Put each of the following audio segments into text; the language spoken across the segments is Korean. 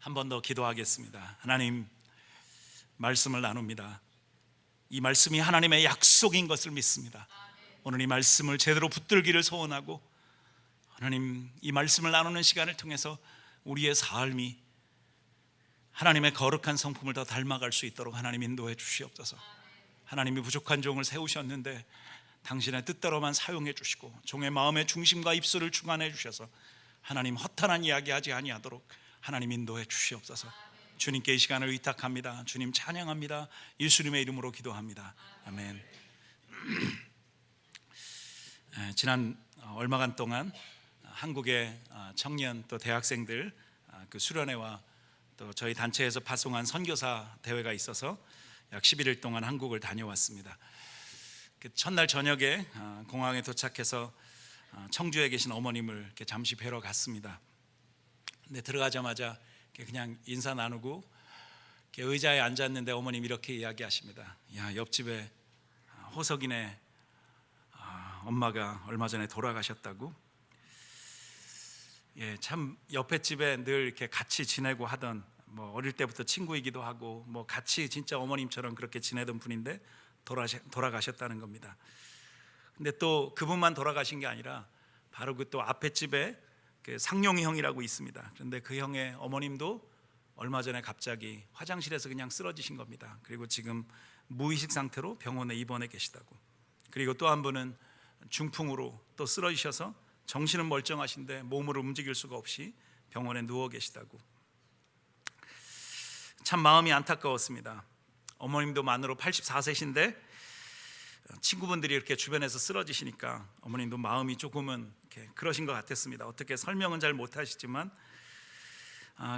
한 번 더 기도하겠습니다. 하나님, 말씀을 나눕니다. 이 말씀이 하나님의 약속인 것을 믿습니다. 오늘 이 말씀을 제대로 붙들기를 소원하고, 하나님, 이 말씀을 나누는 시간을 통해서 우리의 삶이 하나님의 거룩한 성품을 더 닮아갈 수 있도록 하나님 인도해 주시옵소서. 하나님이 부족한 종을 세우셨는데 당신의 뜻대로만 사용해 주시고, 종의 마음의 중심과 입술을 주관해 주셔서 하나님 허탄한 이야기 하지 아니하도록 하나님 인도해 주시옵소서. 주님께 이 시간을 의탁합니다. 주님 찬양합니다. 예수님의 이름으로 기도합니다. 아멘. 지난 얼마간 동안 한국의 청년 또 대학생들 그 수련회와 또 저희 단체에서 파송한 선교사 대회가 있어서 약 11일 동안 한국을 다녀왔습니다. 첫날 저녁에 공항에 도착해서 청주에 계신 어머님을 이렇게 잠시 뵈러 갔습니다. 근데 들어가자마자 그냥 인사 나누고 의자에 앉았는데 어머님이 이렇게 이야기하십니다. 야, 옆집에 호석이네 엄마가 얼마 전에 돌아가셨다고. 예, 참 옆에 집에 늘 이렇게 같이 지내고 하던, 뭐 어릴 때부터 친구이기도 하고 뭐 같이 진짜 어머님처럼 그렇게 지내던 분인데 돌아가셨다는 겁니다. 근데 또 그분만 돌아가신 게 아니라 바로 그 또 앞에 집에 그 상용이 형이라고 있습니다. 그런데 그 형의 어머님도 얼마 전에 갑자기 화장실에서 그냥 쓰러지신 겁니다. 그리고 지금 무의식 상태로 병원에 입원해 계시다고. 그리고 또 한 분은 중풍으로 또 쓰러지셔서 정신은 멀쩡하신데 몸으로 움직일 수가 없이 병원에 누워 계시다고. 참 마음이 안타까웠습니다. 어머님도 만으로 84세신데 친구분들이 이렇게 주변에서 쓰러지시니까 어머님도 마음이 조금은 이렇게 그러신 것 같았습니다. 어떻게 설명은 잘 못하시지만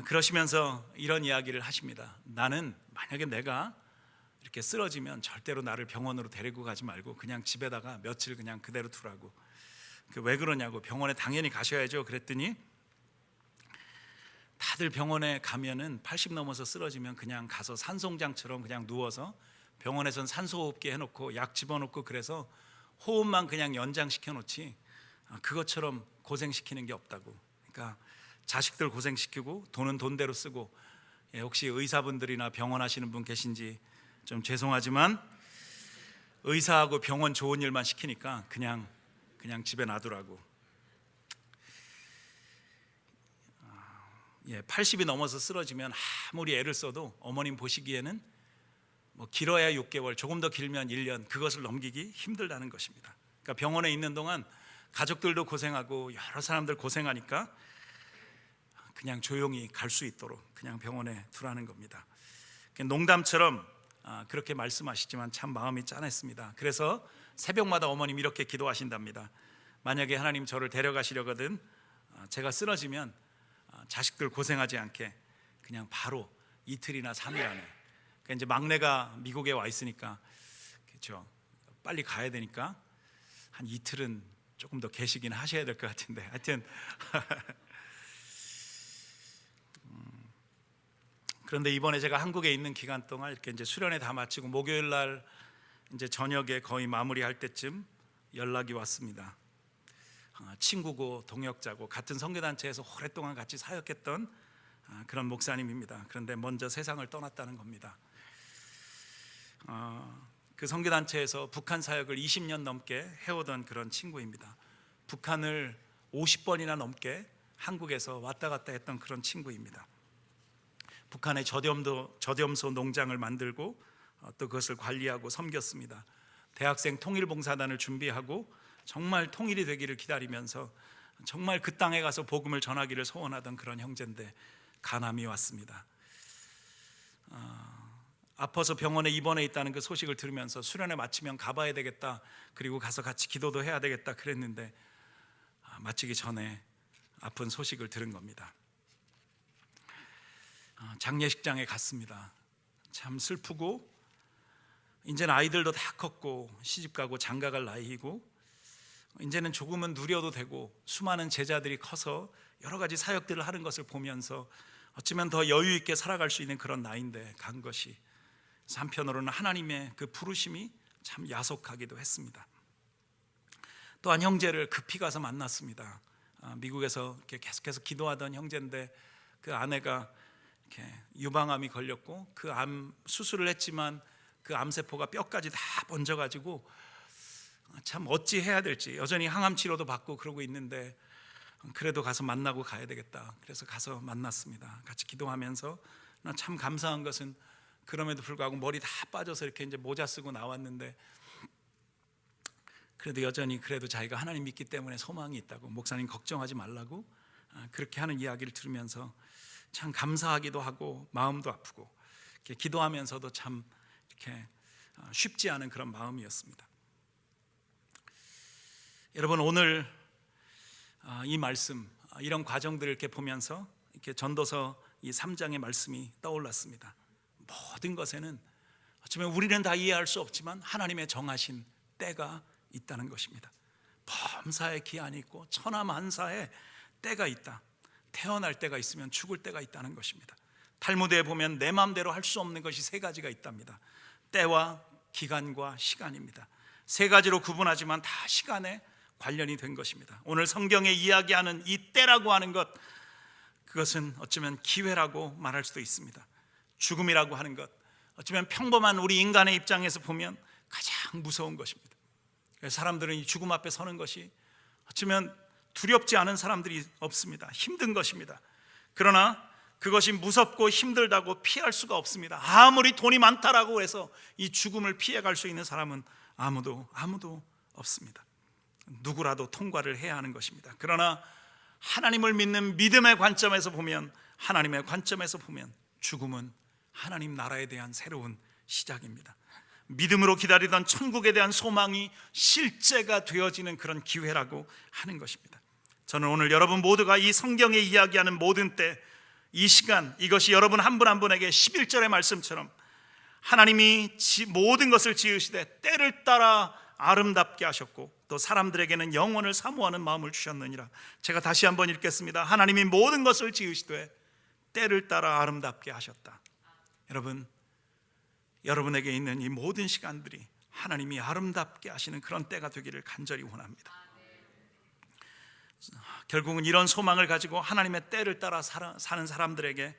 그러시면서 이런 이야기를 하십니다. 나는 만약에 내가 이렇게 쓰러지면 절대로 나를 병원으로 데리고 가지 말고 그냥 집에다가 며칠 그냥 그대로 두라고. 왜 그러냐고. 병원에 당연히 가셔야죠. 그랬더니 다들 병원에 가면은 80 넘어서 쓰러지면 그냥 가서 산송장처럼 그냥 누워서 병원에선 산소호흡기 해놓고 약 집어넣고 그래서 호흡만 그냥 연장시켜 놓지 그것처럼 고생시키는 게 없다고. 그러니까 자식들 고생시키고 돈은 돈대로 쓰고. 혹시 의사분들이나 병원 하시는 분 계신지 좀 죄송하지만 의사하고 병원 좋은 일만 시키니까 그냥 집에 놔두라고. 80이 넘어서 쓰러지면 아무리 애를 써도 어머님 보시기에는 뭐 길어야 6개월, 조금 더 길면 1년, 그것을 넘기기 힘들다는 것입니다. 그러니까 병원에 있는 동안 가족들도 고생하고 여러 사람들 고생하니까 그냥 조용히 갈 수 있도록 그냥 병원에 두라는 겁니다. 농담처럼 그렇게 말씀하시지만 참 마음이 짠했습니다. 그래서 새벽마다 어머님 이렇게 기도하신답니다. 만약에 하나님 저를 데려가시려거든 제가 쓰러지면 자식들 고생하지 않게 그냥 바로 이틀이나 3일 안에. 그러니까 이제 막내가 미국에 와 있으니까 그렇죠. 빨리 가야 되니까 한 이틀은 조금 더 계시긴 하셔야 될 것 같은데 하여튼 그런데 이번에 제가 한국에 있는 기간 동안 이렇게 이제 수련회 다 마치고 목요일 날 이제 저녁에 거의 마무리할 때쯤 연락이 왔습니다. 친구고 동역자고 같은 선교단체에서 오랫동안 같이 사역했던 그런 목사님입니다. 그런데 먼저 세상을 떠났다는 겁니다. 그 선교단체에서 북한 사역을 20년 넘게 해오던 그런 친구입니다. 북한을 50번이나 넘게 한국에서 왔다 갔다 했던 그런 친구입니다. 북한에 저염소 농장을 만들고 또 그것을 관리하고 섬겼습니다. 대학생 통일봉사단을 준비하고 정말 통일이 되기를 기다리면서 정말 그 땅에 가서 복음을 전하기를 소원하던 그런 형제인데 간암이 왔습니다. 아파서 병원에 입원해 있다는 그 소식을 들으면서 수련회 마치면 가봐야 되겠다, 그리고 가서 같이 기도도 해야 되겠다 그랬는데 마치기 전에 아픈 소식을 들은 겁니다. 장례식장에 갔습니다. 참 슬프고 이제는 아이들도 다 컸고 시집가고 장가갈 나이이고 이제는 조금은 누려도 되고 수많은 제자들이 커서 여러 가지 사역들을 하는 것을 보면서 어쩌면 더 여유 있게 살아갈 수 있는 그런 나이인데 간 것이 한편으로는 하나님의 그 부르심이 참 야속하기도 했습니다. 또한 형제를 급히 가서 만났습니다. 미국에서 이렇게 계속해서 기도하던 형제인데 그 아내가 이렇게 유방암이 걸렸고 그 암 수술을 했지만 그 암세포가 뼈까지 다 번져가지고 참 어찌 해야 될지 여전히 항암 치료도 받고 그러고 있는데, 그래도 가서 만나고 가야 되겠다. 그래서 가서 만났습니다. 같이 기도하면서 참 감사한 것은 그럼에도 불구하고 머리 다 빠져서 이렇게 이제 모자 쓰고 나왔는데, 그래도 여전히 그래도 자기가 하나님 믿기 때문에 소망이 있다고, 목사님 걱정하지 말라고 그렇게 하는 이야기를 들으면서 참 감사하기도 하고 마음도 아프고, 이렇게 기도하면서도 참 이렇게 쉽지 않은 그런 마음이었습니다. 여러분, 오늘 이 말씀, 이런 과정들을 이렇게 보면서 이렇게 전도서 이 3장의 말씀이 떠올랐습니다. 모든 것에는 어쩌면 우리는 다 이해할 수 없지만 하나님의 정하신 때가 있다는 것입니다. 범사에 기한이 있고 천하만사에 때가 있다. 태어날 때가 있으면 죽을 때가 있다는 것입니다. 탈무드에 보면 내 마음대로 할 수 없는 것이 세 가지가 있답니다. 때와 기간과 시간입니다. 세 가지로 구분하지만 다 시간에 관련이 된 것입니다. 오늘 성경에 이야기하는 이 때라고 하는 것, 그것은 어쩌면 기회라고 말할 수도 있습니다. 죽음이라고 하는 것, 어쩌면 평범한 우리 인간의 입장에서 보면 가장 무서운 것입니다. 사람들은 이 죽음 앞에 서는 것이 어쩌면 두렵지 않은 사람들이 없습니다. 힘든 것입니다. 그러나 그것이 무섭고 힘들다고 피할 수가 없습니다. 아무리 돈이 많다라고 해서 이 죽음을 피해갈 수 있는 사람은 아무도 없습니다. 누구라도 통과를 해야 하는 것입니다. 그러나 하나님을 믿는 믿음의 관점에서 보면, 하나님의 관점에서 보면 죽음은 하나님 나라에 대한 새로운 시작입니다. 믿음으로 기다리던 천국에 대한 소망이 실제가 되어지는 그런 기회라고 하는 것입니다. 저는 오늘 여러분 모두가 이 성경에 이야기하는 모든 때, 이 시간, 이것이 여러분 한 분 한 분에게 11절의 말씀처럼 하나님이 모든 것을 지으시되 때를 따라 아름답게 하셨고 또 사람들에게는 영원을 사모하는 마음을 주셨느니라. 제가 다시 한번 읽겠습니다. 하나님이 모든 것을 지으시되 때를 따라 아름답게 하셨다. 여러분, 여러분에게 있는 이 모든 시간들이 하나님이 아름답게 하시는 그런 때가 되기를 간절히 원합니다. 결국은 이런 소망을 가지고 하나님의 때를 따라 사는 사람들에게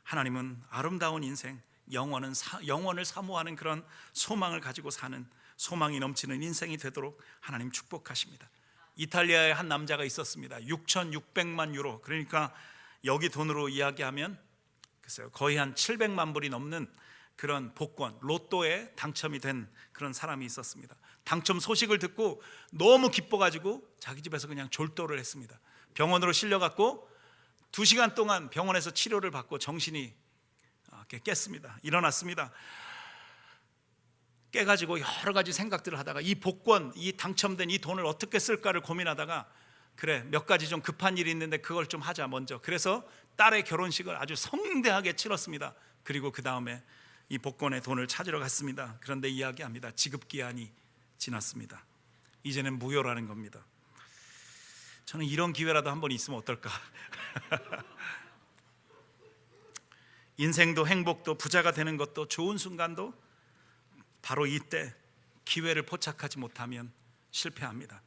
하나님은 아름다운 인생, 영원을 사모하는 그런 소망을 가지고 사는, 소망이 넘치는 인생이 되도록 하나님 축복하십니다. 이탈리아에 한 남자가 있었습니다. 6,600만 유로, 그러니까 여기 돈으로 이야기하면 글쎄요, 거의 한 700만 불이 넘는 그런 복권, 로또에 당첨이 된 그런 사람이 있었습니다. 당첨 소식을 듣고 너무 기뻐가지고 자기 집에서 그냥 졸도를 했습니다. 병원으로 실려갔고 2시간 동안 병원에서 치료를 받고 정신이 깼습니다. 일어났습니다. 깨가지고 여러 가지 생각들을 하다가 이 복권, 이 당첨된 이 돈을 어떻게 쓸까를 고민하다가, 그래, 몇 가지 좀 급한 일이 있는데 그걸 좀 하자 먼저. 그래서 딸의 결혼식을 아주 성대하게 치렀습니다. 그리고 그 다음에 이 복권의 돈을 찾으러 갔습니다. 그런데 이야기합니다. 지급기한이 지났습니다. 이제는 무효라는 겁니다. 저는 이런 기회라도 한번 있으면 어떨까. 인생도 행복도 부자가 되는 것도 좋은 순간도 바로 이때 기회를 포착하지 못하면 실패합니다.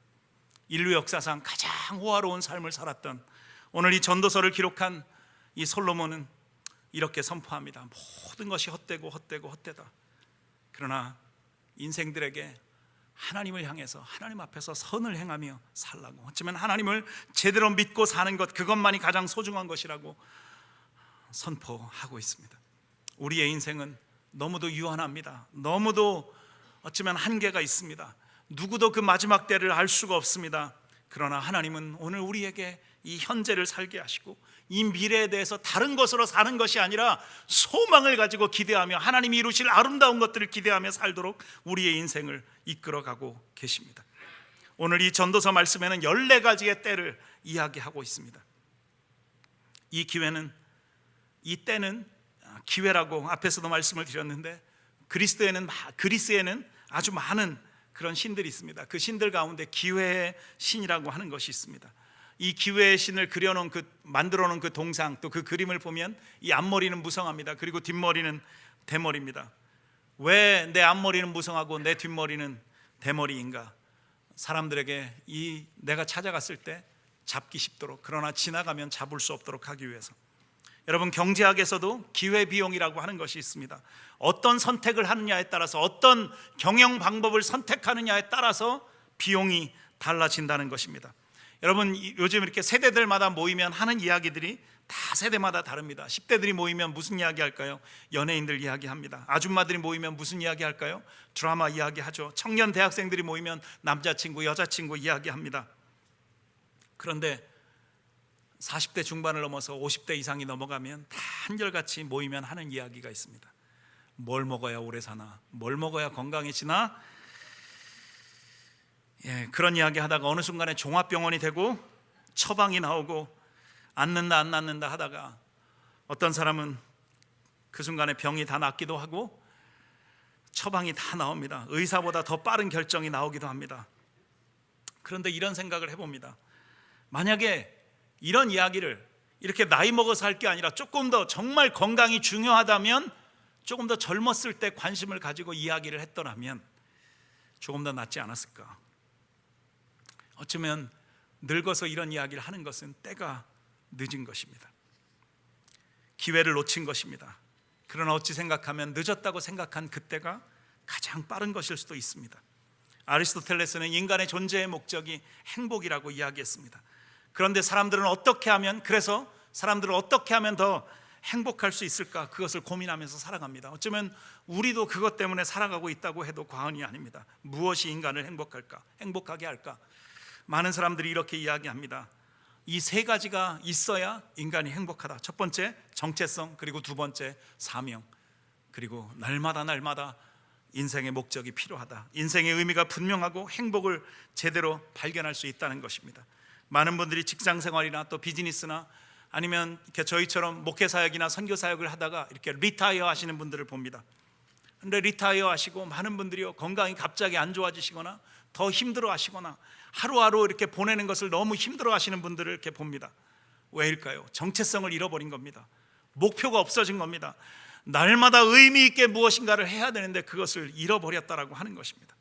인류 역사상 가장 호화로운 삶을 살았던 오늘 이 전도서를 기록한 이 솔로몬은 이렇게 선포합니다. 모든 것이 헛되다. 그러나 인생들에게 하나님을 향해서 하나님 앞에서 선을 행하며 살라고, 어쩌면 하나님을 제대로 믿고 사는 것, 그것만이 가장 소중한 것이라고 선포하고 있습니다. 우리의 인생은 너무도 유한합니다. 너무도 어쩌면 한계가 있습니다. 누구도 그 마지막 때를 알 수가 없습니다. 그러나 하나님은 오늘 우리에게 이 현재를 살게 하시고 이 미래에 대해서 다른 것으로 사는 것이 아니라 소망을 가지고 기대하며 하나님이 이루실 아름다운 것들을 기대하며 살도록 우리의 인생을 이끌어가고 계십니다. 오늘 이 전도서 말씀에는 14가지의 때를 이야기하고 있습니다. 이 때는 기회라고 앞에서도 말씀을 드렸는데, 그리스에는 아주 많은 그런 신들이 있습니다. 그 신들 가운데 기회의 신이라고 하는 것이 있습니다. 이 기회의 신을 만들어 놓은 그 동상, 또 그 그림을 보면 이 앞머리는 무성합니다. 그리고 뒷머리는 대머리입니다. 왜 내 앞머리는 무성하고 내 뒷머리는 대머리인가? 사람들에게 내가 찾아갔을 때 잡기 쉽도록, 그러나 지나가면 잡을 수 없도록 하기 위해서. 여러분, 경제학에서도 기회비용이라고 하는 것이 있습니다. 어떤 선택을 하느냐에 따라서, 어떤 경영 방법을 선택하느냐에 따라서 비용이 달라진다는 것입니다. 여러분, 요즘 이렇게 세대들마다 모이면 하는 이야기들이 다 세대마다 다릅니다. 10대들이 모이면 무슨 이야기 할까요? 연예인들 이야기합니다. 아줌마들이 모이면 무슨 이야기 할까요? 드라마 이야기하죠. 청년 대학생들이 모이면 남자친구, 여자친구 이야기합니다. 그런데 40대 중반을 넘어서 50대 이상이 넘어가면 다 한결같이 모이면 하는 이야기가 있습니다. 뭘 먹어야 오래 사나? 뭘 먹어야 건강해지나? 그런 이야기 하다가 어느 순간에 종합병원이 되고 처방이 나오고 안 낫는다 하다가 어떤 사람은 그 순간에 병이 다 낫기도 하고 처방이 다 나옵니다. 의사보다 더 빠른 결정이 나오기도 합니다. 그런데 이런 생각을 해봅니다. 만약에 이런 이야기를 이렇게 나이 먹어서 할 게 아니라 조금 더 정말 건강이 중요하다면 조금 더 젊었을 때 관심을 가지고 이야기를 했더라면 조금 더 낫지 않았을까? 어쩌면 늙어서 이런 이야기를 하는 것은 때가 늦은 것입니다. 기회를 놓친 것입니다. 그러나 어찌 생각하면 늦었다고 생각한 그때가 가장 빠른 것일 수도 있습니다. 아리스토텔레스는 인간의 존재의 목적이 행복이라고 이야기했습니다. 그런데 그래서 사람들은 어떻게 하면 더 행복할 수 있을까? 그것을 고민하면서 살아갑니다. 어쩌면 우리도 그것 때문에 살아가고 있다고 해도 과언이 아닙니다. 무엇이 인간을 행복하게 할까? 많은 사람들이 이렇게 이야기합니다. 이 세 가지가 있어야 인간이 행복하다. 첫 번째, 정체성. 그리고 두 번째, 사명. 그리고 날마다 인생의 목적이 필요하다. 인생의 의미가 분명하고 행복을 제대로 발견할 수 있다는 것입니다. 많은 분들이 직장 생활이나 또 비즈니스나 아니면 이렇게 저희처럼 목회 사역이나 선교 사역을 하다가 이렇게 리타이어 하시는 분들을 봅니다. 그런데 리타이어 하시고 많은 분들이요, 건강이 갑자기 안 좋아지시거나 더 힘들어 하시거나 하루하루 이렇게 보내는 것을 너무 힘들어 하시는 분들을 이렇게 봅니다. 왜일까요? 정체성을 잃어버린 겁니다. 목표가 없어진 겁니다. 날마다 의미 있게 무엇인가를 해야 되는데 그것을 잃어버렸다라고 하는 것입니다.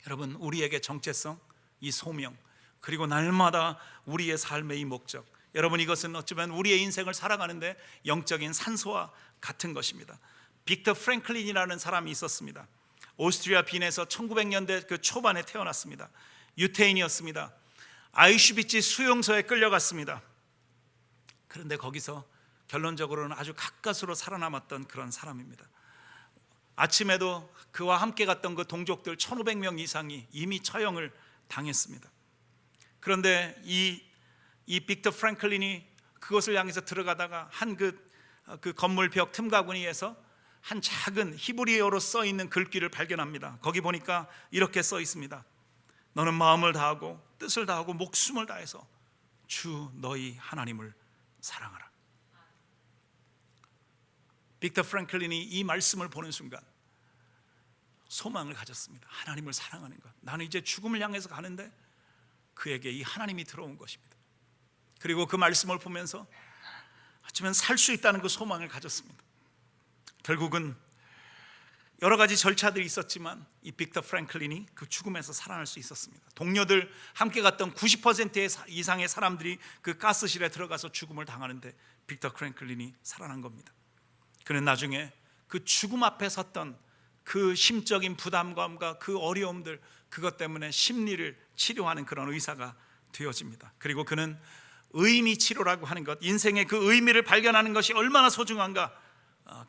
여러분, 우리에게 정체성, 이 소명, 그리고 날마다 우리의 삶의 이 목적, 여러분, 이것은 어쩌면 우리의 인생을 살아가는데 영적인 산소와 같은 것입니다. 빅터 프랭클린이라는 사람이 있었습니다. 오스트리아 빈에서 1900년대 그 초반에 태어났습니다. 유태인이었습니다. 아이슈비츠 수용소에 끌려갔습니다. 그런데 거기서 결론적으로는 아주 가까스로 살아남았던 그런 사람입니다. 아침에도 그와 함께 갔던 그 동족들 1500명 이상이 이미 처형을 당했습니다. 그런데 이 빅터 프랭클린이 그것을 향해서 들어가다가 한 그 건물 벽 틈바구니에서 한 작은 히브리어로 써 있는 글귀를 발견합니다. 거기 보니까 이렇게 써 있습니다. 너는 마음을 다하고 뜻을 다하고 목숨을 다해서 주 너희 하나님을 사랑하라. 빅터 프랭클린이 이 말씀을 보는 순간 소망을 가졌습니다. 하나님을 사랑하는 것. 나는 이제 죽음을 향해서 가는데 그에게 이 하나님이 들어온 것입니다. 그리고 그 말씀을 보면서 어쩌면 살 수 있다는 그 소망을 가졌습니다. 결국은 여러 가지 절차들이 있었지만 이 빅터 프랭클린이 그 죽음에서 살아날 수 있었습니다. 동료들 함께 갔던 90% 이상의 사람들이 그 가스실에 들어가서 죽음을 당하는데 빅터 프랭클린이 살아난 겁니다. 그는 나중에 그 죽음 앞에 섰던 그 심적인 부담감과 그 어려움들, 그것 때문에 심리를 치료하는 그런 의사가 되어집니다. 그리고 그는 의미 치료라고 하는 것, 인생의 그 의미를 발견하는 것이 얼마나 소중한가,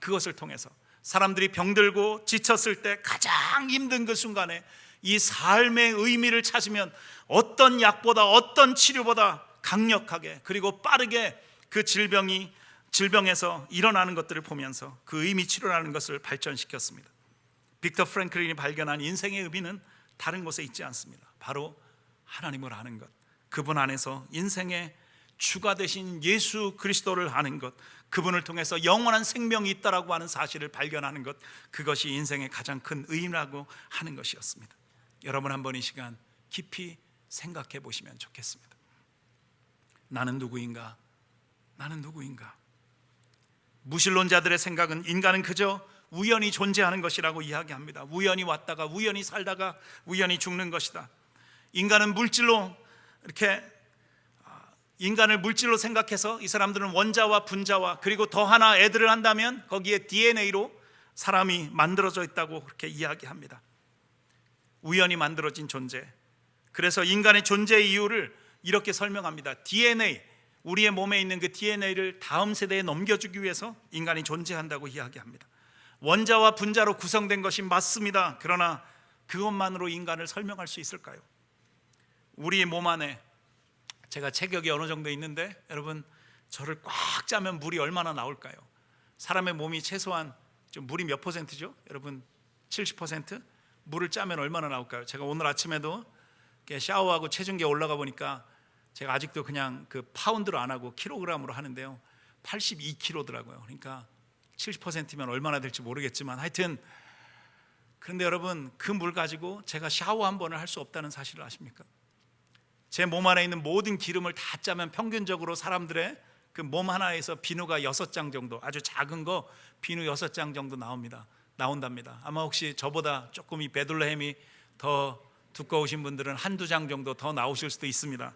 그것을 통해서 사람들이 병들고 지쳤을 때 가장 힘든 그 순간에 이 삶의 의미를 찾으면 어떤 약보다 어떤 치료보다 강력하게 그리고 빠르게 그 질병에서 일어나는 것들을 보면서 그 의미 치료라는 것을 발전시켰습니다. 빅터 프랭클린이 발견한 인생의 의미는 다른 곳에 있지 않습니다. 바로 하나님을 아는 것, 그분 안에서 인생의 주가 되신 예수 그리스도를 아는 것, 그분을 통해서 영원한 생명이 있다라고 하는 사실을 발견하는 것, 그것이 인생의 가장 큰 의미라고 하는 것이었습니다. 여러분, 한번 이 시간 깊이 생각해 보시면 좋겠습니다. 나는 누구인가? 나는 누구인가? 무신론자들의 생각은 인간은 그저 우연히 존재하는 것이라고 이야기합니다. 우연히 왔다가 우연히 살다가 우연히 죽는 것이다. 인간은 물질로 이렇게 인간을 물질로 생각해서 이 사람들은 원자와 분자와 그리고 더 하나 애들을 한다면 거기에 DNA로 사람이 만들어져 있다고 그렇게 이야기합니다. 우연히 만들어진 존재. 그래서 인간의 존재의 이유를 이렇게 설명합니다. DNA, 우리의 몸에 있는 그 DNA를 다음 세대에 넘겨주기 위해서 인간이 존재한다고 이야기합니다. 원자와 분자로 구성된 것이 맞습니다. 그러나 그것만으로 인간을 설명할 수 있을까요? 우리 몸 안에, 제가 체격이 어느 정도 있는데 여러분, 저를 꽉 짜면 물이 얼마나 나올까요? 사람의 몸이 최소한 좀 물이 몇 퍼센트죠? 여러분 70%? 물을 짜면 얼마나 나올까요? 제가 오늘 아침에도 샤워하고 체중계 올라가 보니까 제가 아직도 그냥 그 파운드로 안 하고 킬로그램으로 하는데요, 82kg더라고요. 그러니까 70%면 얼마나 될지 모르겠지만 하여튼, 그런데 여러분, 그 물 가지고 제가 샤워 한 번을 할 수 없다는 사실을 아십니까? 제 몸 안에 있는 모든 기름을 다 짜면 평균적으로 사람들의 그 몸 하나에서 비누가 6장 정도, 아주 작은 거 비누 6장 정도 나온답니다. 아마 혹시 저보다 조금 이 베들레헴이 더 두꺼우신 분들은 한두 장 정도 더 나오실 수도 있습니다.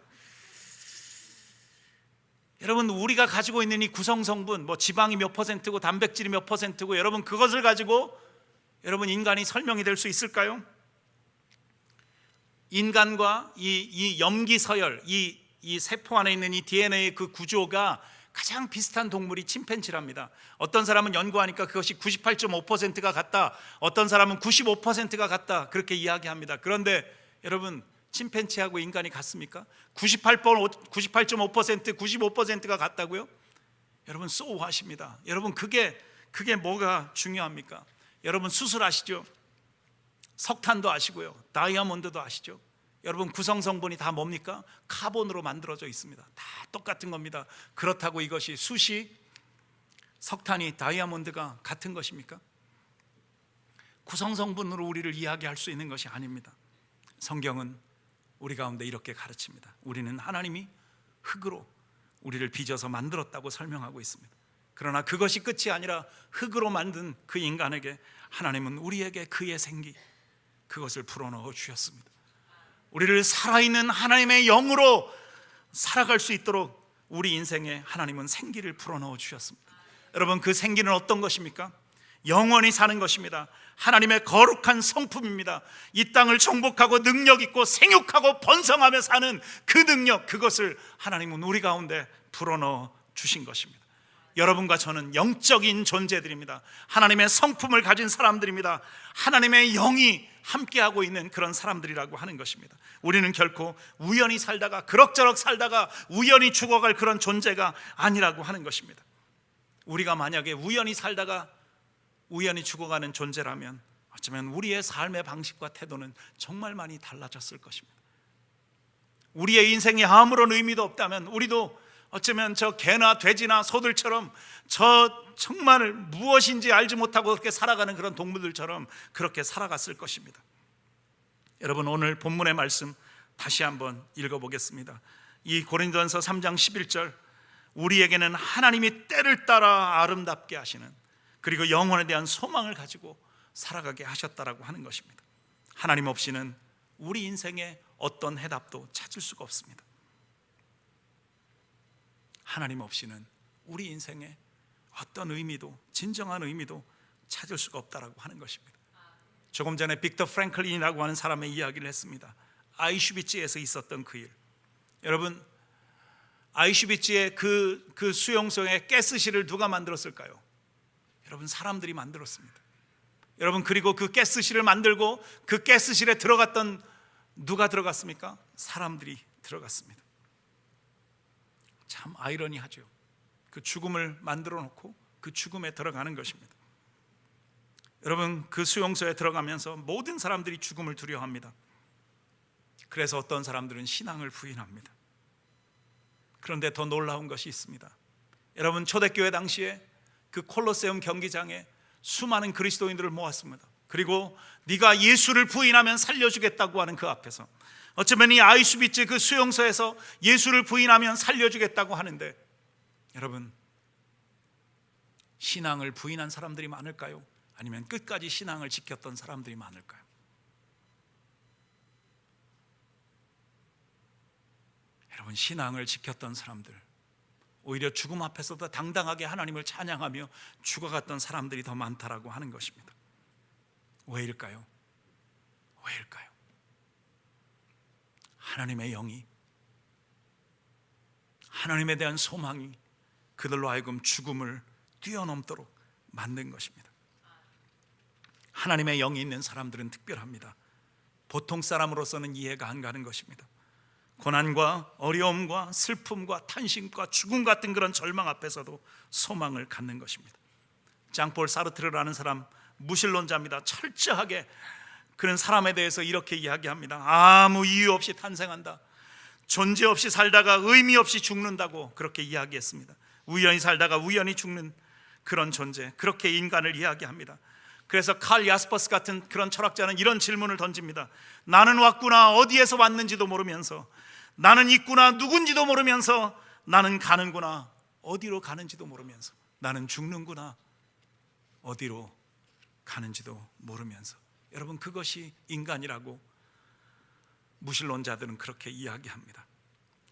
여러분, 우리가 가지고 있는 이 구성성분, 뭐 지방이 몇 퍼센트고 단백질이 몇 퍼센트고, 여러분 그것을 가지고 여러분 인간이 설명이 될 수 있을까요? 인간과 이 염기서열, 이 세포 안에 있는 이 DNA의 그 구조가 가장 비슷한 동물이 침팬지랍니다. 어떤 사람은 연구하니까 그것이 98.5%가 같다, 어떤 사람은 95%가 같다, 그렇게 이야기합니다. 그런데 여러분, 침팬지하고 인간이 같습니까? 98.5%, 95%가 같다고요? 여러분, so what입니다. 여러분, 그게 뭐가 중요합니까? 여러분, 수술아시죠? 석탄도 아시고요, 다이아몬드도 아시죠? 여러분, 구성성분이 다 뭡니까? 카본으로 만들어져 있습니다. 다 똑같은 겁니다. 그렇다고 이것이 숯이, 석탄이, 다이아몬드가 같은 것입니까? 구성성분으로 우리를 이야기할 수 있는 것이 아닙니다. 성경은 우리 가운데 이렇게 가르칩니다. 우리는 하나님이 흙으로 우리를 빚어서 만들었다고 설명하고 있습니다. 그러나 그것이 끝이 아니라 흙으로 만든 그 인간에게 하나님은 우리에게 그의 생기, 그것을 불어넣어 주셨습니다. 우리를 살아있는 하나님의 영으로 살아갈 수 있도록 우리 인생에 하나님은 생기를 불어넣어 주셨습니다. 여러분, 그 생기는 어떤 것입니까? 영원히 사는 것입니다. 하나님의 거룩한 성품입니다. 이 땅을 정복하고 능력 있고 생육하고 번성하며 사는 그 능력, 그것을 하나님은 우리 가운데 불어넣어 주신 것입니다. 여러분과 저는 영적인 존재들입니다. 하나님의 성품을 가진 사람들입니다. 하나님의 영이 함께하고 있는 그런 사람들이라고 하는 것입니다. 우리는 결코 우연히 살다가 그럭저럭 살다가 우연히 죽어갈 그런 존재가 아니라고 하는 것입니다. 우리가 만약에 우연히 살다가 우연히 죽어가는 존재라면 어쩌면 우리의 삶의 방식과 태도는 정말 많이 달라졌을 것입니다. 우리의 인생이 아무런 의미도 없다면 우리도 어쩌면 저 개나 돼지나 소들처럼 저 정말 무엇인지 알지 못하고 그렇게 살아가는 그런 동물들처럼 그렇게 살아갔을 것입니다. 여러분, 오늘 본문의 말씀 다시 한번 읽어보겠습니다. 이 고린도전서 3장 11절, 우리에게는 하나님이 때를 따라 아름답게 하시는, 그리고 영혼에 대한 소망을 가지고 살아가게 하셨다라고 하는 것입니다. 하나님 없이는 우리 인생에 어떤 해답도 찾을 수가 없습니다. 하나님 없이는 우리 인생에 어떤 의미도, 진정한 의미도 찾을 수가 없다라고 하는 것입니다. 조금 전에 빅터 프랭클린이라고 하는 사람의 이야기를 했습니다. 아이슈비츠에서 있었던 그 일. 여러분, 아이슈비츠의 그 수용소에 가스실을 누가 만들었을까요? 여러분, 사람들이 만들었습니다. 여러분, 그리고 그 가스실을 만들고 그 가스실에 들어갔던, 누가 들어갔습니까? 사람들이 들어갔습니다. 참 아이러니하죠. 그 죽음을 만들어 놓고 그 죽음에 들어가는 것입니다. 여러분, 그 수용소에 들어가면서 모든 사람들이 죽음을 두려워합니다. 그래서 어떤 사람들은 신앙을 부인합니다. 그런데 더 놀라운 것이 있습니다. 여러분, 초대교회 당시에 그 콜로세움 경기장에 수많은 그리스도인들을 모았습니다. 그리고 네가 예수를 부인하면 살려주겠다고 하는 그 앞에서, 어쩌면 이 아이슈비츠 그 수용소에서 예수를 부인하면 살려주겠다고 하는데, 여러분, 신앙을 부인한 사람들이 많을까요? 아니면 끝까지 신앙을 지켰던 사람들이 많을까요? 여러분, 신앙을 지켰던 사람들, 오히려 죽음 앞에서도 당당하게 하나님을 찬양하며 죽어갔던 사람들이 더 많다라고 하는 것입니다. 왜일까요? 왜일까요? 하나님의 영이, 하나님에 대한 소망이 그들로 하여금 죽음을 뛰어넘도록 만든 것입니다. 하나님의 영이 있는 사람들은 특별합니다. 보통 사람으로서는 이해가 안 가는 것입니다. 고난과 어려움과 슬픔과 탄식과 죽음 같은 그런 절망 앞에서도 소망을 갖는 것입니다. 장폴 사르트르라는 사람, 무신론자입니다. 철저하게 그런 사람에 대해서 이렇게 이야기합니다. 아무 이유 없이 탄생한다, 존재 없이 살다가 의미 없이 죽는다고 그렇게 이야기했습니다. 우연히 살다가 우연히 죽는 그런 존재, 그렇게 인간을 이야기합니다. 그래서 칼 야스퍼스 같은 그런 철학자는 이런 질문을 던집니다. 나는 왔구나, 어디에서 왔는지도 모르면서, 나는 있구나, 누군지도 모르면서, 나는 가는구나, 어디로 가는지도 모르면서, 나는 죽는구나, 어디로 가는지도 모르면서. 여러분, 그것이 인간이라고 무신론자들은 그렇게 이야기합니다.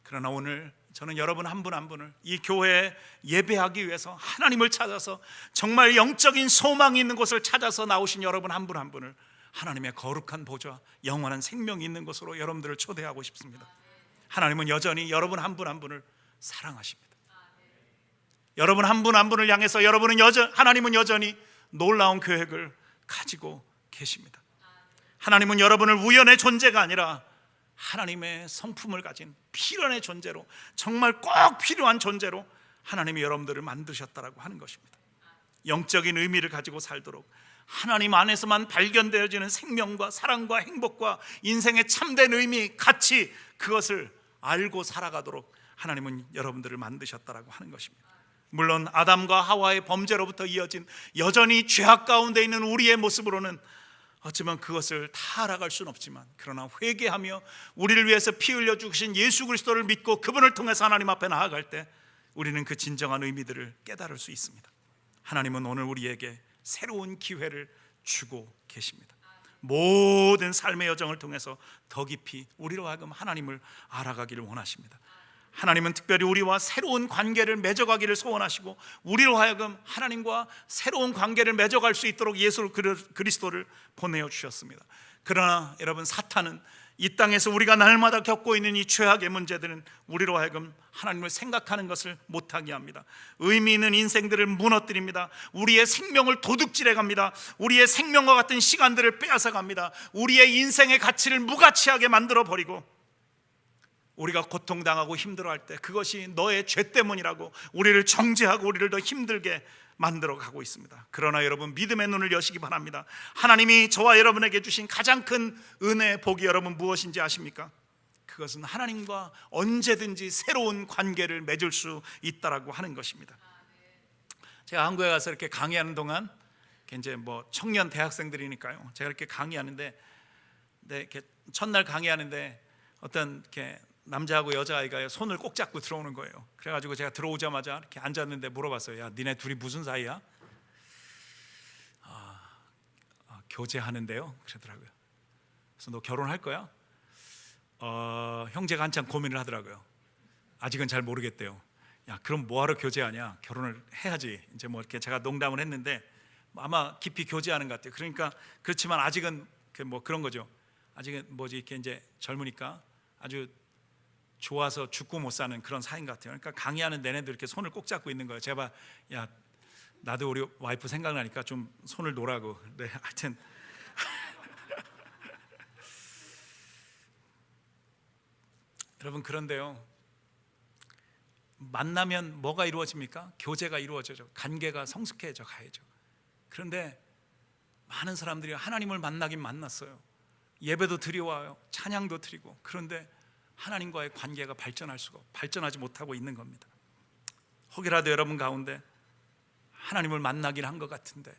그러나 오늘 저는 여러분 한 분 한 분을 이 교회에 예배하기 위해서 하나님을 찾아서 정말 영적인 소망이 있는 곳을 찾아서 나오신 여러분 한 분 한 분을 하나님의 거룩한 보좌, 영원한 생명이 있는 곳으로 여러분들을 초대하고 싶습니다. 하나님은 여전히 여러분 한 분 한 분을 사랑하십니다. 여러분 한 분 한 분을 향해서 하나님은 여전히 놀라운 계획을 가지고 계십니다. 하나님은 여러분을 우연의 존재가 아니라 하나님의 성품을 가진 필연의 존재로, 정말 꼭 필요한 존재로 하나님이 여러분들을 만드셨다라고 하는 것입니다. 영적인 의미를 가지고 살도록, 하나님 안에서만 발견되어지는 생명과 사랑과 행복과 인생의 참된 의미, 가치, 그것을 알고 살아가도록 하나님은 여러분들을 만드셨다라고 하는 것입니다. 물론 아담과 하와의 범죄로부터 이어진 여전히 죄악 가운데 있는 우리의 모습으로는 어쩌면 그것을 다 알아갈 수는 없지만, 그러나 회개하며 우리를 위해서 피 흘려 죽으신 예수 그리스도를 믿고 그분을 통해서 하나님 앞에 나아갈 때 우리는 그 진정한 의미들을 깨달을 수 있습니다. 하나님은 오늘 우리에게 새로운 기회를 주고 계십니다. 모든 삶의 여정을 통해서 더 깊이 우리로 하여금 하나님을 알아가기를 원하십니다. 하나님은 특별히 우리와 새로운 관계를 맺어가기를 소원하시고, 우리로 하여금 하나님과 새로운 관계를 맺어갈 수 있도록 예수 그리스도를 보내어 주셨습니다. 그러나 여러분, 사탄은 이 땅에서 우리가 날마다 겪고 있는 이 죄악의 문제들은 우리로 하여금 하나님을 생각하는 것을 못하게 합니다. 의미 있는 인생들을 무너뜨립니다. 우리의 생명을 도둑질해 갑니다. 우리의 생명과 같은 시간들을 빼앗아 갑니다. 우리의 인생의 가치를 무가치하게 만들어 버리고, 우리가 고통당하고 힘들어할 때 그것이 너의 죄 때문이라고 우리를 정죄하고 우리를 더 힘들게 만들어 가고 있습니다. 그러나 여러분, 믿음의 눈을 여시기 바랍니다. 하나님이 저와 여러분에게 주신 가장 큰 은혜, 복이 여러분 무엇인지 아십니까? 그것은 하나님과 언제든지 새로운 관계를 맺을 수 있다라고 하는 것입니다. 제가 한국에 가서 이렇게 강의하는 동안, 이제 뭐 청년 대학생들이니까요, 제가 이렇게 강의하는데, 이렇게 첫날 강의하는데 어떤 이렇게 남자하고 여자아이가 손을 꼭 잡고 들어오는 거예요. 그래가지고 제가 들어오자마자 이렇게 앉았는데 물어봤어요. 야, 니네 둘이 무슨 사이야? 교제하는데요, 그러더라고요. 그래서 너 결혼할 거야? 형제가 한참 고민을 하더라고요. 아직은 잘 모르겠대요. 야, 그럼 뭐하러 교제하냐? 결혼을 해야지. 이제 뭐 이렇게 제가 농담을 했는데 아마 깊이 교제하는 것 같아요. 그러니까 그렇지만 아직은 뭐 그런 거죠. 아직은 뭐지, 이렇게 이제 젊으니까 아주 좋아서 죽고 못 사는 그런 사이인 것 같아요. 그러니까 강의하는 내내도 이렇게 손을 꼭 잡고 있는 거예요. 제발, 야, 나도 우리 와이프 생각나니까 좀 손을 놓으라고. 네, 하여튼 여러분, 그런데요, 만나면 뭐가 이루어집니까? 교제가 이루어져죠. 관계가 성숙해져 가야죠. 그런데 많은 사람들이 하나님을 만나긴 만났어요. 예배도 드려와요, 찬양도 드리고, 그런데 하나님과의 관계가 발전하지 못하고 있는 겁니다. 혹이라도 여러분 가운데 하나님을 만나긴 한 것 같은데,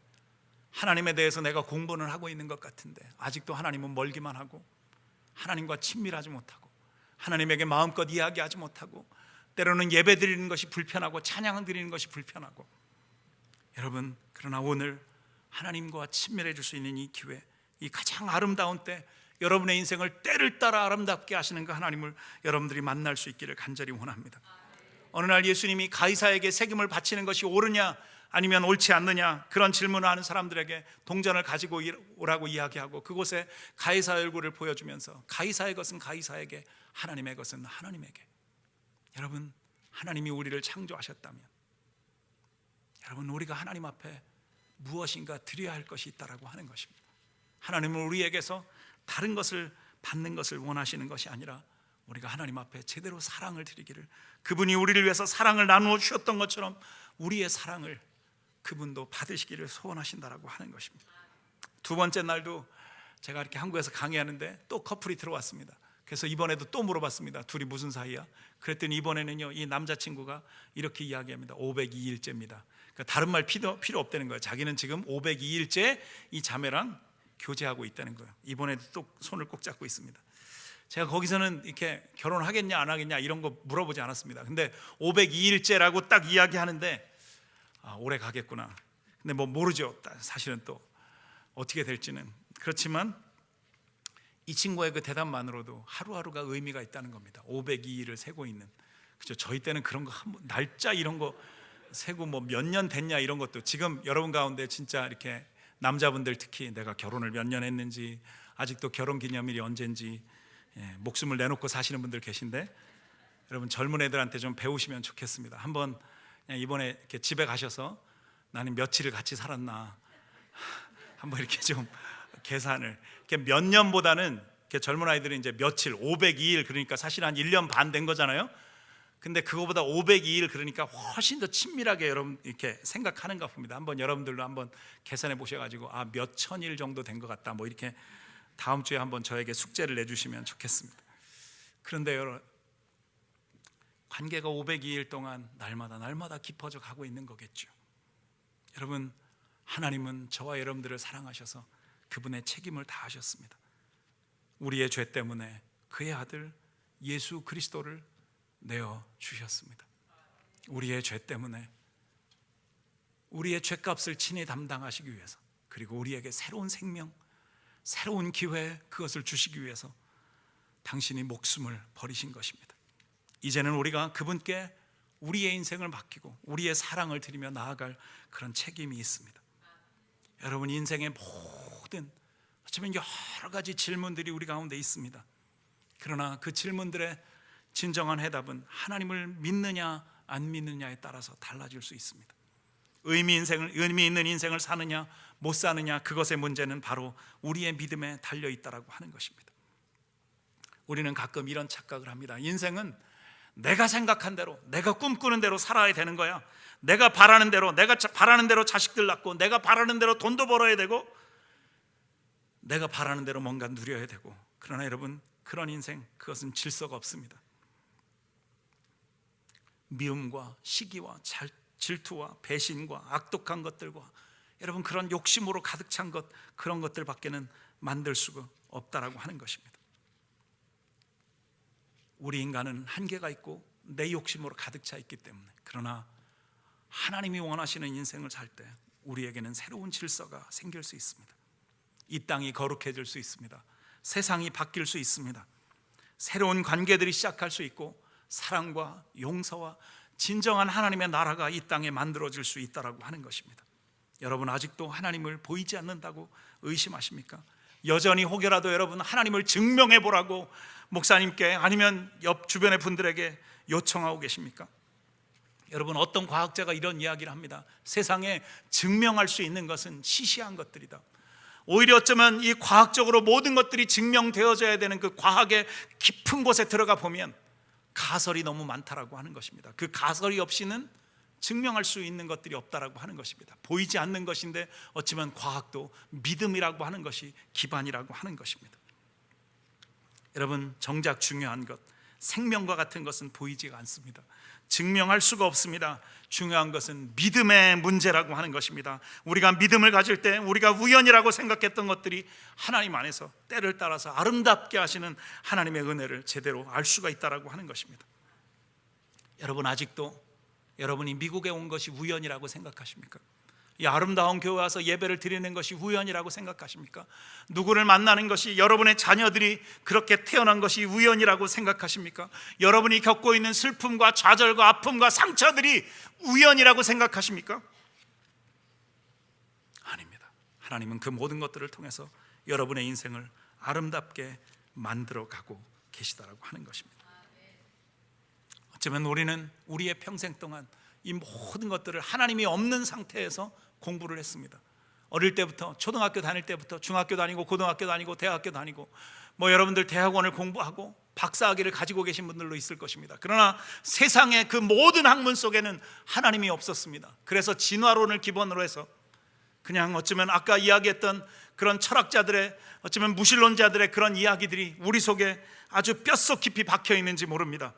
하나님에 대해서 내가 공부는 하고 있는 것 같은데, 아직도 하나님은 멀기만 하고 하나님과 친밀하지 못하고 하나님에게 마음껏 이야기하지 못하고, 때로는 예배 드리는 것이 불편하고 찬양 드리는 것이 불편하고, 여러분, 그러나 오늘 하나님과 친밀해질 수 있는 이 기회, 이 가장 아름다운 때, 여러분의 인생을 때를 따라 아름답게 하시는 그 하나님을 여러분들이 만날 수 있기를 간절히 원합니다. 어느 날 예수님이 가이사에게 세금을 바치는 것이 옳으냐 아니면 옳지 않느냐 그런 질문을 하는 사람들에게 동전을 가지고 오라고 이야기하고 그곳에 가이사의 얼굴을 보여주면서 가이사의 것은 가이사에게, 하나님의 것은 하나님에게. 여러분, 하나님이 우리를 창조하셨다면, 여러분, 우리가 하나님 앞에 무엇인가 드려야 할 것이 있다라고 하는 것입니다. 하나님은 우리에게서 다른 것을 받는 것을 원하시는 것이 아니라 우리가 하나님 앞에 제대로 사랑을 드리기를, 그분이 우리를 위해서 사랑을 나누어 주셨던 것처럼 우리의 사랑을 그분도 받으시기를 소원하신다라고 하는 것입니다. 두 번째 날도 제가 이렇게 한국에서 강의하는데 또 커플이 들어왔습니다. 그래서 이번에도 또 물어봤습니다. 둘이 무슨 사이야? 그랬더니 이번에는요, 이 남자친구가 이렇게 이야기합니다. 502일째입니다. 그러니까 다른 말 필요 없다는 거예요. 자기는 지금 502일째 이 자매랑 교제하고 있다는 거예요. 이번에도 또 손을 꼭 잡고 있습니다. 제가 거기서는 이렇게 결혼하겠냐 안 하겠냐 이런 거 물어보지 않았습니다. 근데 502일째라고 딱 이야기하는데 오래 가겠구나. 근데 뭐 모르죠. 사실은 또 어떻게 될지는. 그렇지만 이 친구의 그 대답만으로도 하루하루가 의미가 있다는 겁니다. 502일을 세고 있는. 그렇죠. 저희 때는 그런 거 날짜 이런 거 세고 뭐 몇 년 됐냐 이런 것도, 지금 여러분 가운데 진짜 이렇게 남자분들 특히 내가 결혼을 몇 년 했는지, 아직도 결혼기념일이 언젠지 목숨을 내놓고 사시는 분들 계신데, 여러분 젊은 애들한테 좀 배우시면 좋겠습니다. 한번 그냥 이번에 이렇게 집에 가셔서 나는 며칠을 같이 살았나 한번 이렇게 좀 계산을, 이렇게 몇 년보다는 이렇게 젊은 아이들은 이제 며칠, 502일 그러니까 사실 한 1년 반 된 거잖아요. 근데 그거보다 502일 그러니까 훨씬 더 친밀하게 여러분 이렇게 생각하는가 봅니다. 한번 여러분들도 한번 계산해 보셔가지고 몇 천일 정도 된 것 같다 뭐 이렇게 다음 주에 한번 저에게 숙제를 내주시면 좋겠습니다. 그런데 여러분, 관계가 502일 동안 날마다 깊어져 가고 있는 거겠죠. 여러분, 하나님은 저와 여러분들을 사랑하셔서 그분의 책임을 다하셨습니다. 우리의 죄 때문에 그의 아들 예수 그리스도를 내어 주셨습니다. 우리의 죄 때문에 우리의 죄값을 친히 담당하시기 위해서, 그리고 우리에게 새로운 생명, 새로운 기회, 그것을 주시기 위해서 당신이 목숨을 버리신 것입니다. 이제는 우리가 그분께 우리의 인생을 맡기고 우리의 사랑을 드리며 나아갈 그런 책임이 있습니다. 여러분, 인생의 모든 어쩌면 여러 가지 질문들이 우리 가운데 있습니다. 그러나 그 질문들의 진정한 해답은 하나님을 믿느냐 안 믿느냐에 따라서 달라질 수 있습니다. 의미 있는 인생을 사느냐 못 사느냐, 그것의 문제는 바로 우리의 믿음에 달려 있다라고 하는 것입니다. 우리는 가끔 이런 착각을 합니다. 인생은 내가 생각한 대로, 내가 꿈꾸는 대로 살아야 되는 거야. 내가 바라는 대로 자식들 낳고, 내가 바라는 대로 돈도 벌어야 되고, 내가 바라는 대로 뭔가 누려야 되고. 그러나 여러분, 그런 인생, 그것은 질서가 없습니다. 미움과 시기와 질투와 배신과 악독한 것들과 여러분 그런 욕심으로 가득 찬 것, 그런 것들밖에는 만들 수가 없다라고 하는 것입니다. 우리 인간은 한계가 있고 내 욕심으로 가득 차 있기 때문에, 그러나 하나님이 원하시는 인생을 살 때 우리에게는 새로운 질서가 생길 수 있습니다. 이 땅이 거룩해질 수 있습니다. 세상이 바뀔 수 있습니다. 새로운 관계들이 시작할 수 있고, 사랑과 용서와 진정한 하나님의 나라가 이 땅에 만들어질 수 있다라고 하는 것입니다. 여러분, 아직도 하나님을 보이지 않는다고 의심하십니까? 여전히 혹여라도 여러분 하나님을 증명해 보라고 목사님께 아니면 옆 주변의 분들에게 요청하고 계십니까? 여러분, 어떤 과학자가 이런 이야기를 합니다. 세상에 증명할 수 있는 것은 시시한 것들이다. 오히려 어쩌면 이 과학적으로 모든 것들이 증명되어져야 되는 그 과학의 깊은 곳에 들어가 보면 가설이 너무 많다라고 하는 것입니다. 그 가설이 없이는 증명할 수 있는 것들이 없다라고 하는 것입니다. 보이지 않는 것인데 어쩌면 과학도 믿음이라고 하는 것이 기반이라고 하는 것입니다. 여러분, 정작 중요한 것, 생명과 같은 것은 보이지가 않습니다. 증명할 수가 없습니다. 중요한 것은 믿음의 문제라고 하는 것입니다. 우리가 믿음을 가질 때 우리가 우연이라고 생각했던 것들이 하나님 안에서 때를 따라서 아름답게 하시는 하나님의 은혜를 제대로 알 수가 있다라고 하는 것입니다. 여러분, 아직도 여러분이 미국에 온 것이 우연이라고 생각하십니까? 이 아름다운 교회 와서 예배를 드리는 것이 우연이라고 생각하십니까? 누구를 만나는 것이, 여러분의 자녀들이 그렇게 태어난 것이 우연이라고 생각하십니까? 여러분이 겪고 있는 슬픔과 좌절과 아픔과 상처들이 우연이라고 생각하십니까? 아닙니다. 하나님은 그 모든 것들을 통해서 여러분의 인생을 아름답게 만들어가고 계시다라고 하는 것입니다. 어쩌면 우리는 우리의 평생 동안 이 모든 것들을 하나님이 없는 상태에서 공부를 했습니다. 어릴 때부터, 초등학교 다닐 때부터, 중학교 다니고 고등학교 다니고 대학교 다니고, 여러분들 대학원을 공부하고 박사학위를 가지고 계신 분들도 있을 것입니다. 그러나 세상의 그 모든 학문 속에는 하나님이 없었습니다. 그래서 진화론을 기본으로 해서 그냥 어쩌면 아까 이야기했던 그런 철학자들의, 어쩌면 무신론자들의 그런 이야기들이 우리 속에 아주 뼛속 깊이 박혀 있는지 모릅니다.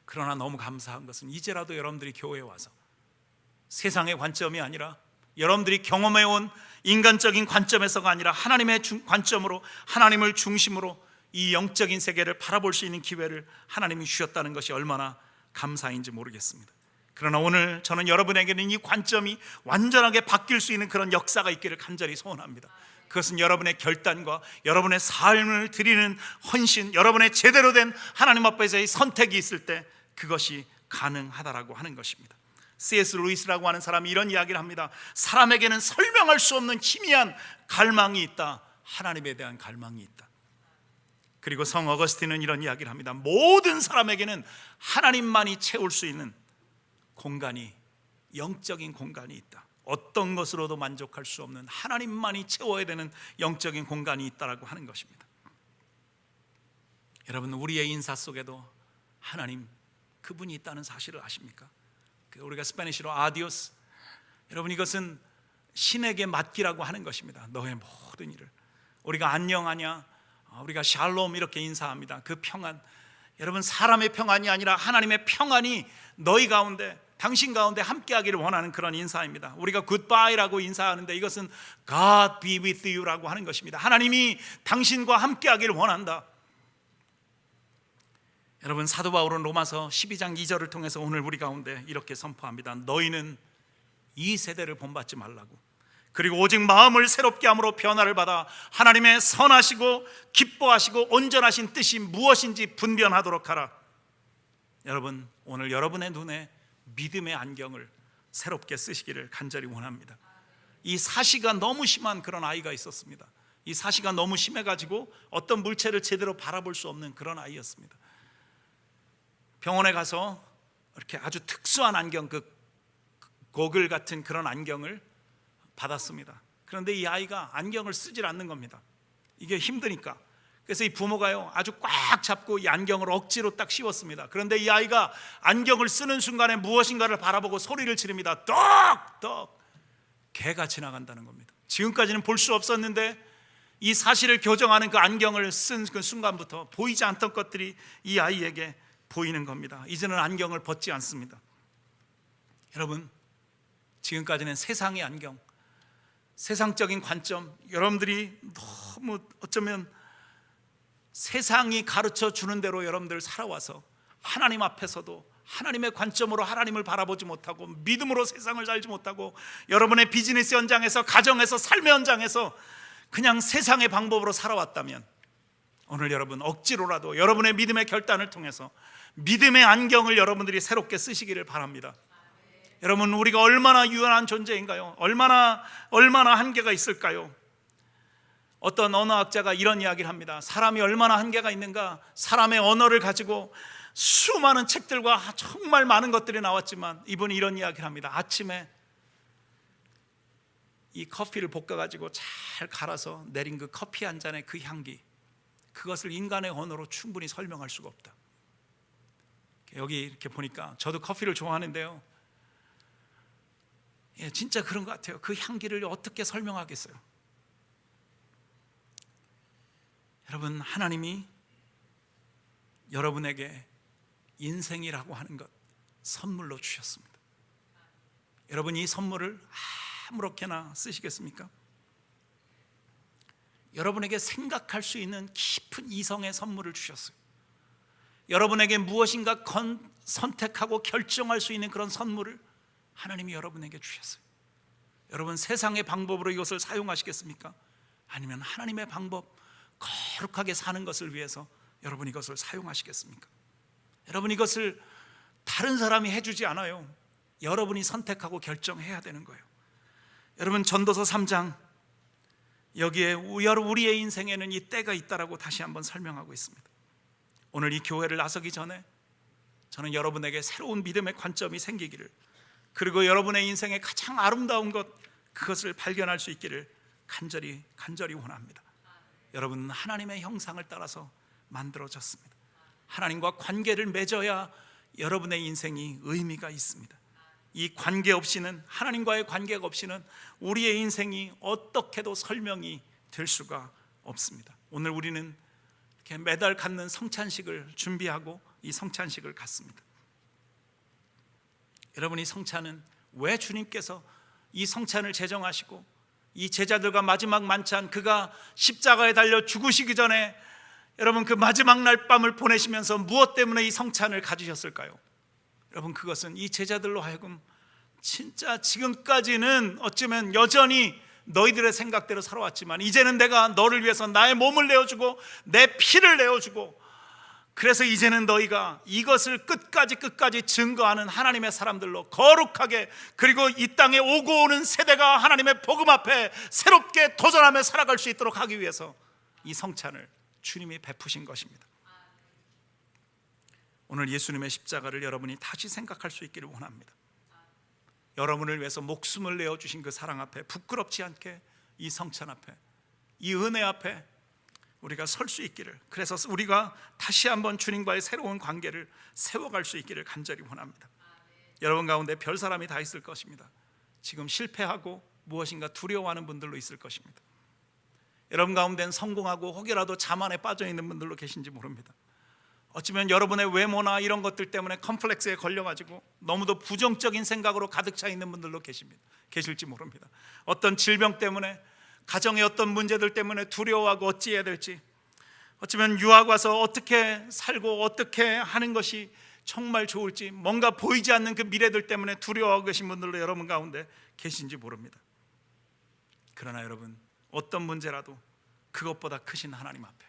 그러나 너무 감사한 것은 이제라도 여러분들이 교회에 와서 세상의 관점이 아니라 여러분들이 경험해온 인간적인 관점에서가 아니라 하나님의 관점으로, 하나님을 중심으로 이 영적인 세계를 바라볼 수 있는 기회를 하나님이 주셨다는 것이 얼마나 감사인지 모르겠습니다. 그러나 오늘 저는 여러분에게는 이 관점이 완전하게 바뀔 수 있는 그런 역사가 있기를 간절히 소원합니다. 그것은 여러분의 결단과 여러분의 삶을 드리는 헌신, 여러분의 제대로 된 하나님 앞에서의 선택이 있을 때 그것이 가능하다라고 하는 것입니다. C.S. 루이스라고 하는 사람이 이런 이야기를 합니다. 사람에게는 설명할 수 없는 희미한 갈망이 있다. 하나님에 대한 갈망이 있다. 그리고 성 어거스틴은 이런 이야기를 합니다. 모든 사람에게는 하나님만이 채울 수 있는 공간이, 영적인 공간이 있다. 어떤 것으로도 만족할 수 없는 하나님만이 채워야 되는 영적인 공간이 있다라고 하는 것입니다. 여러분, 우리의 인사 속에도 하나님, 그분이 있다는 사실을 아십니까? 우리가 스페니쉬로 아디오스, 여러분 이것은 신에게 맡기라고 하는 것입니다. 너의 모든 일을. 우리가 안녕하냐, 우리가 샬롬 이렇게 인사합니다. 그 평안, 여러분 사람의 평안이 아니라 하나님의 평안이 너희 가운데, 당신 가운데 함께하기를 원하는 그런 인사입니다. 우리가 굿바이라고 인사하는데 이것은 God be with you라고 하는 것입니다. 하나님이 당신과 함께하기를 원한다. 여러분, 사도 바울은 로마서 12장 2절을 통해서 오늘 우리 가운데 이렇게 선포합니다. 너희는 이 세대를 본받지 말라고, 그리고 오직 마음을 새롭게 함으로 변화를 받아 하나님의 선하시고 기뻐하시고 온전하신 뜻이 무엇인지 분별하도록 하라. 여러분, 오늘 여러분의 눈에 믿음의 안경을 새롭게 쓰시기를 간절히 원합니다. 이 사시가 너무 심한 그런 아이가 있었습니다. 이 사시가 너무 심해가지고 어떤 물체를 제대로 바라볼 수 없는 그런 아이였습니다. 병원에 가서 이렇게 아주 특수한 안경, 그 고글 같은 그런 안경을 받았습니다. 그런데 이 아이가 안경을 쓰질 않는 겁니다. 이게 힘드니까. 그래서 이 부모가요 아주 꽉 잡고 이 안경을 억지로 딱 씌웠습니다. 그런데 이 아이가 안경을 쓰는 순간에 무엇인가를 바라보고 소리를 지릅니다. 떡떡! 개가 지나간다는 겁니다. 지금까지는 볼 수 없었는데 이 사실을 교정하는 그 안경을 쓴 그 순간부터 보이지 않던 것들이 이 아이에게 보이는 겁니다. 이제는 안경을 벗지 않습니다. 여러분, 지금까지는 세상의 안경, 세상적인 관점, 여러분들이 너무 어쩌면 세상이 가르쳐 주는 대로 여러분들 살아와서 하나님 앞에서도 하나님의 관점으로 하나님을 바라보지 못하고 믿음으로 세상을 살지 못하고 여러분의 비즈니스 현장에서, 가정에서, 삶의 현장에서 그냥 세상의 방법으로 살아왔다면 오늘 여러분 억지로라도 여러분의 믿음의 결단을 통해서 믿음의 안경을 여러분들이 새롭게 쓰시기를 바랍니다. 여러분, 우리가 얼마나 유한한 존재인가요? 얼마나 한계가 있을까요? 어떤 언어학자가 이런 이야기를 합니다. 사람이 얼마나 한계가 있는가? 사람의 언어를 가지고 수많은 책들과 정말 많은 것들이 나왔지만 이분이 이런 이야기를 합니다. 아침에 이 커피를 볶아가지고 잘 갈아서 내린 그 커피 한 잔의 그 향기, 그것을 인간의 언어로 충분히 설명할 수가 없다. 여기 이렇게 보니까 저도 커피를 좋아하는데요, 진짜 그런 것 같아요. 그 향기를 어떻게 설명하겠어요? 여러분, 하나님이 여러분에게 인생이라고 하는 것 선물로 주셨습니다. 여러분, 이 선물을 아무렇게나 쓰시겠습니까? 여러분에게 생각할 수 있는 깊은 이성의 선물을 주셨어요. 여러분에게 무엇인가 선택하고 결정할 수 있는 그런 선물을 하나님이 여러분에게 주셨어요. 여러분 세상의 방법으로 이것을 사용하시겠습니까? 아니면 하나님의 방법, 거룩하게 사는 것을 위해서 여러분 이것을 사용하시겠습니까? 여러분 이것을 다른 사람이 해주지 않아요. 여러분이 선택하고 결정해야 되는 거예요. 여러분 전도서 3장 여기에 우리의 인생에는 이 때가 있다라고 다시 한번 설명하고 있습니다. 오늘 이 교회를 나서기 전에 저는 여러분에게 새로운 믿음의 관점이 생기기를, 그리고 여러분의 인생의 가장 아름다운 것, 그것을 발견할 수 있기를 간절히 원합니다. 여러분은 하나님의 형상을 따라서 만들어졌습니다. 하나님과 관계를 맺어야 여러분의 인생이 의미가 있습니다. 이 관계 없이는, 하나님과의 관계가 없이는 우리의 인생이 어떻게도 설명이 될 수가 없습니다. 오늘 우리는 이렇게 매달 갖는 성찬식을 준비하고 이 성찬식을 갖습니다. 여러분 이 성찬은 왜 주님께서 이 성찬을 제정하시고 이 제자들과 마지막 만찬, 그가 십자가에 달려 죽으시기 전에 여러분 그 마지막 날 밤을 보내시면서 무엇 때문에 이 성찬을 가지셨을까요? 여러분 그것은 이 제자들로 하여금 진짜 지금까지는 어쩌면 여전히 너희들의 생각대로 살아왔지만 이제는 내가 너를 위해서 나의 몸을 내어주고 내 피를 내어주고, 그래서 이제는 너희가 이것을 끝까지 증거하는 하나님의 사람들로 거룩하게, 그리고 이 땅에 오고 오는 세대가 하나님의 복음 앞에 새롭게 도전하며 살아갈 수 있도록 하기 위해서 이 성찬을 주님이 베푸신 것입니다. 오늘 예수님의 십자가를 여러분이 다시 생각할 수 있기를 원합니다. 여러분을 위해서 목숨을 내어주신 그 사랑 앞에 부끄럽지 않게 이 성찬 앞에, 이 은혜 앞에 우리가 설 수 있기를, 그래서 우리가 다시 한번 주님과의 새로운 관계를 세워갈 수 있기를 간절히 원합니다. 여러분 가운데 별 사람이 다 있을 것입니다. 지금 실패하고 무엇인가 두려워하는 분들로 있을 것입니다. 여러분 가운데는 성공하고 혹여라도 자만에 빠져 있는 분들로 계신지 모릅니다. 어쩌면 여러분의 외모나 이런 것들 때문에 컴플렉스에 걸려가지고 너무도 부정적인 생각으로 가득 차 있는 분들로 계실지 모릅니다. 어떤 질병 때문에, 가정의 어떤 문제들 때문에 두려워하고 어찌해야 될지, 어쩌면 유학 와서 어떻게 살고 어떻게 하는 것이 정말 좋을지, 뭔가 보이지 않는 그 미래들 때문에 두려워하고 계신 분들로 여러분 가운데 계신지 모릅니다. 그러나 여러분 어떤 문제라도 그것보다 크신 하나님 앞에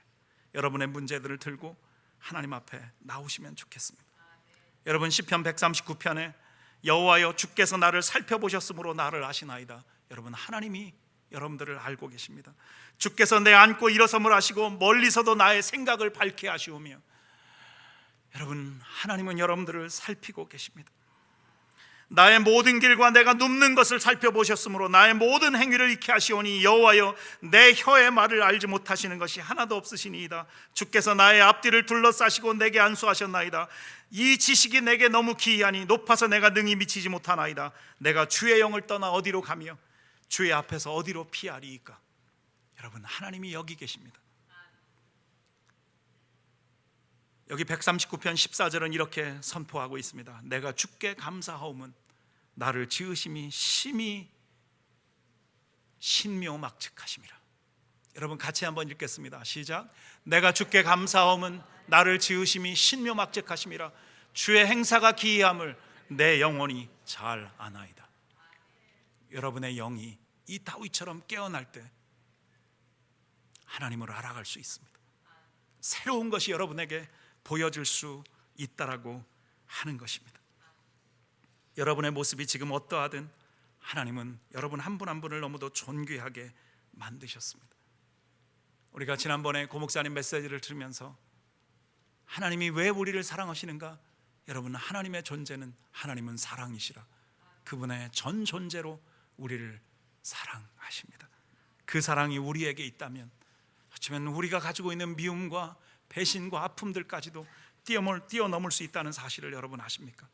여러분의 문제들을 들고 하나님 앞에 나오시면 좋겠습니다. 여러분 시편 139편에 여호와여 주께서 나를 살펴보셨으므로 나를 아시나이다. 여러분 하나님이 여러분들을 알고 계십니다. 주께서 내 앉고 일어섬을 하시고 멀리서도 나의 생각을 밝게 하시오며, 여러분 하나님은 여러분들을 살피고 계십니다. 나의 모든 길과 내가 눕는 것을 살펴보셨으므로 나의 모든 행위를 익히 하시오니 여호와여 내 혀의 말을 알지 못하시는 것이 하나도 없으시니이다. 주께서 나의 앞뒤를 둘러싸시고 내게 안수하셨나이다. 이 지식이 내게 너무 기이하니 높아서 내가 능히 미치지 못하나이다. 내가 주의 영을 떠나 어디로 가며 주의 앞에서 어디로 피하리이까. 여러분 하나님이 여기 계십니다. 여기 139편 14절은 이렇게 선포하고 있습니다. 내가 주께 감사하오면 나를 지으심이 심히 신묘막측하심이라. 여러분 같이 한번 읽겠습니다. 시작. 내가 주께 감사하오면 나를 지으심이 신묘막측하심이라. 주의 행사가 기이함을 내 영혼이 잘 아나이다. 여러분의 영이 이 다윗처럼 깨어날 때 하나님을 알아갈 수 있습니다. 새로운 것이 여러분에게 보여줄 수 있다라고 하는 것입니다. 여러분의 모습이 지금 어떠하든 하나님은 여러분 한 분 한 분을 너무도 존귀하게 만드셨습니다. 우리가 지난번에 고 목사님 메시지를 들으면서 하나님이 왜 우리를 사랑하시는가? 여러분 하나님의 존재는, 하나님은 사랑이시라. 그분의 전 존재로 우리를 사랑하십니다. 그 사랑이 우리에게 있다면 어쩌면 우리가 가지고 있는 미움과 배신과 아픔들까지도 뛰어넘을 수 있다는 사실을 여러분 아십니까?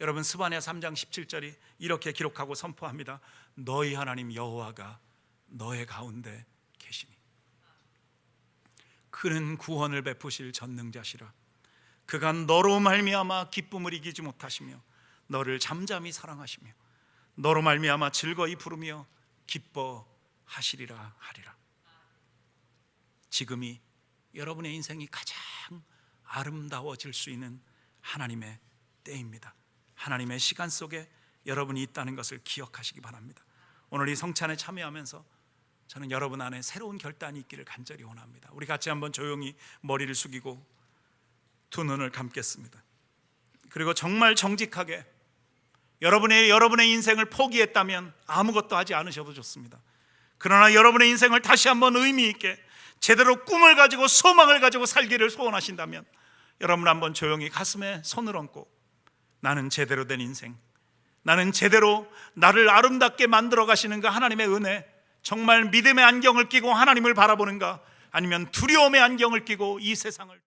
여러분 스바냐 3장 17절이 이렇게 기록하고 선포합니다. 너희 하나님 여호와가 너의 가운데 계시니 그는 구원을 베푸실 전능자시라. 그가 너로 말미암아 기쁨을 이기지 못하시며 너를 잠잠히 사랑하시며 너로 말미암아 즐거이 부르며 기뻐하시리라 하리라. 지금이 여러분의 인생이 가장 아름다워질 수 있는 하나님의 때입니다. 하나님의 시간 속에 여러분이 있다는 것을 기억하시기 바랍니다. 오늘 이 성찬에 참여하면서 저는 여러분 안에 새로운 결단이 있기를 간절히 원합니다. 우리 같이 한번 조용히 머리를 숙이고 두 눈을 감겠습니다. 그리고 정말 정직하게 여러분의 인생을 포기했다면 아무것도 하지 않으셔도 좋습니다. 그러나 여러분의 인생을 다시 한번 의미 있게 제대로 꿈을 가지고 소망을 가지고 살기를 소원하신다면 여러분 한번 조용히 가슴에 손을 얹고 나는 제대로 된 인생, 나는 제대로 나를 아름답게 만들어 가시는 그 하나님의 은혜, 정말 믿음의 안경을 끼고 하나님을 바라보는가, 아니면 두려움의 안경을 끼고 이 세상을